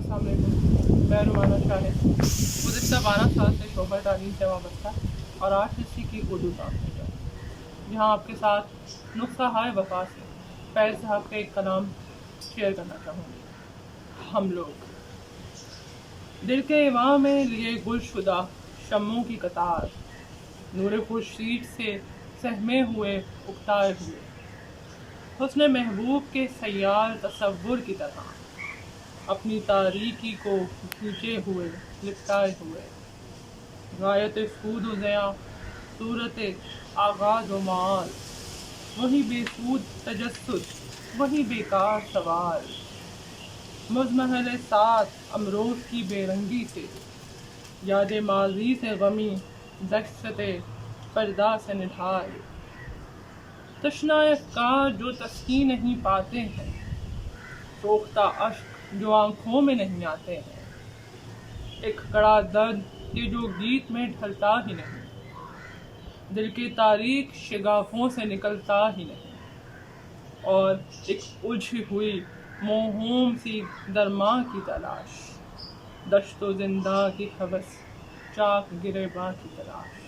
السلام علیکم، میں رومانہ شاہد گزشتہ 12 سال سے شعبہ تعلیم سے وابستہ اور RCC کی اردو ٹرانسلیٹر، جہاں آپ کے ساتھ نسخہ ہائے وفا سے فیض صاحب کا ایک کلام شیئر کرنا چاہوں گی۔ ہم لوگ دل کے ایواں میں لیے گل شدہ شموں کی قطار، نور خورشید سے سہمے ہوئے اکتائے ہوئے، حسن محبوب کے سیار تصور کی طرح، اپنی تاریکی کو کھینچے ہوئے لپٹائے ہوئے، غایت سود و ضیاء صورت آغاز و معال، وہی بے سود تجسس وہی بیکار سوال، مزمحل سات امروز کی بے رنگی سے، یاد ماضی سے غمی دہشت فردا سے نڈھال، تشنہ افکار جو تسکین نہیں پاتے ہیں، سوختہ اشک جو آنکھوں میں نہیں آتے ہیں، ایک کڑا درد کہ جو گیت میں ڈھلتا ہی نہیں، دل کی تاریک شگافوں سے نکلتا ہی نہیں، اور ایک الجھی ہوئی موہوم سی درماں کی تلاش، دشت و زنداں کی ہوس چاک گریباں کی تلاش۔